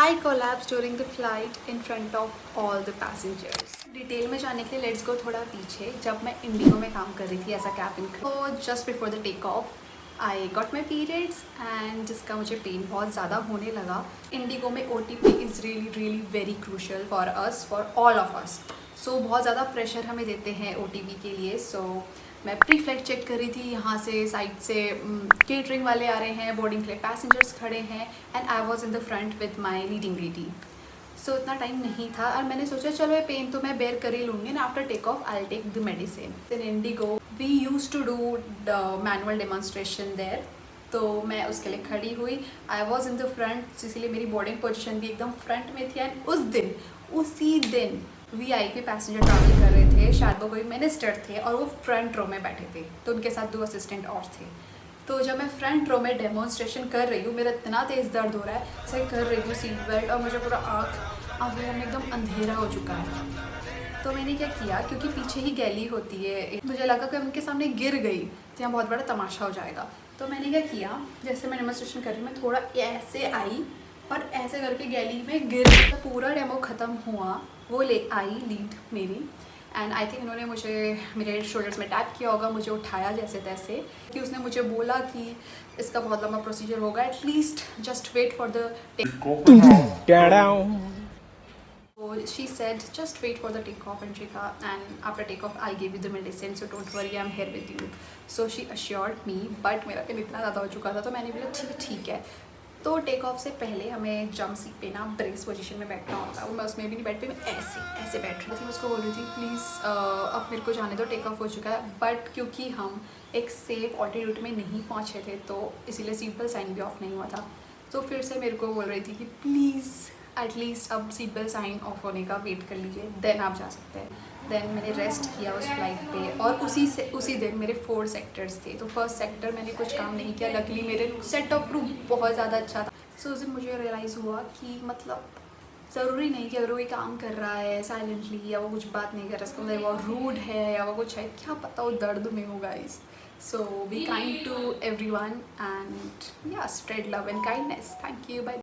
I collapsed during the flight in front of all the passengers. Detail में जाने के लिए लेट्स गो थोड़ा पीछे. जब मैं इंडिगो में काम कर रही थी एज अ कैबिन क्रू, तो just before the take off I got my periods and जिसका मुझे पेन बहुत ज़्यादा होने लगा. इंडिगो में OTP is really really very crucial for us, for all of us. So बहुत ज़्यादा प्रेशर हमें देते हैं OTP के लिए. सो मैं प्री फ्लाइट चेक कर रही थी, यहाँ से साइड से केटरिंग वाले आ रहे हैं, बोर्डिंग के लिए पैसेंजर्स खड़े हैं and I was in the front with my leading lady. So इतना टाइम नहीं था और मैंने सोचा चलो ये पेन तो मैं बेयर कर ही लूँगी ना. After take off I take the medicine. In IndiGo we use to do the manual demonstration there. तो मैं उसके लिए खड़ी हुई. I was in the front, इसीलिए मेरी बोर्डिंग पोजिशन भी एकदम फ्रंट में थी. एंड उसी दिन VIP पैसेंजर ट्रैवल कर रहे थे, शायद वो कोई मिनिस्टर थे और वो फ्रंट रो में बैठे थे. तो उनके साथ 2 असिस्टेंट और थे. तो जब मैं फ्रंट रो में डेमोन्स्ट्रेशन कर रही हूँ, मेरा इतना तेज़ दर्द हो रहा है, सही कर रही हूँ सीट बेल्ट और मुझे पूरा आँख में एकदम अंधेरा हो चुका है. तो मैंने क्या किया, क्योंकि पीछे ही गैली होती है, मुझे लगा कि उनके सामने गिर गई तो यहाँ बहुत बड़ा तमाशा हो जाएगा. तो मैंने क्या किया, जैसे मैं डेमोन्स्ट्रेशन कर रही हूँ, मैं थोड़ा ऐसे आई और ऐसे करके गैली में गिर गई. पूरा डेमो ख़त्म हुआ, वो ले आई लीड मेरी एंड आई थिंक उन्होंने मुझे मेरे शोल्डर्स में टैप किया होगा, मुझे उठाया जैसे तैसे. कि उसने मुझे बोला कि इसका बहुत लंबा प्रोसीजर होगा, at least just wait for the she said just wait for the takeoff, Anshika, and after takeoff I'll give you the medicine, so don't worry, I'm here with you. So she assured me, but मेरा pen इतना ज़्यादा हो चुका था तो मैंने बोला ठीक है. तो टेक ऑफ से पहले हमें जंप सीट पे ना ब्रेस पोजीशन में बैठना होता है. मैं उसमें भी नहीं बैठ पाई, मैं ऐसे बैठ रही थी. उसको बोल रही थी प्लीज़ अब मेरे को जाने दो, टेक ऑफ हो चुका है. बट क्योंकि हम एक सेफ ऑल्टीट्यूड में नहीं पहुँचे थे तो इसीलिए सीट बेल्ट साइन भी ऑफ नहीं हुआ था. तो फिर से मेरे को बोल रही थी कि प्लीज़ एटलीस्ट अब सीट बेल्ट साइन ऑफ होने का वेट कर लीजिए, देन आप जा सकते हैं. देन मैंने रेस्ट किया उस फ्लाइट पे और उसी दिन मेरे 4 सेक्टर्स थे. तो फर्स्ट सेक्टर मैंने कुछ काम नहीं किया. लकीली मेरे सेट ऑफ रूम बहुत ज़्यादा अच्छा था. सो उस दिन मुझे रियलाइज़ हुआ कि मतलब ज़रूरी नहीं कि अगर वो काम कर रहा है साइलेंटली या वो कुछ बात नहीं कर रहा, इसका मतलब वो रूड है या वो कुछ है, क्या पता वो दर्द में हो guys. So be kind to everyone and yeah spread love and kindness. Thank you, bye.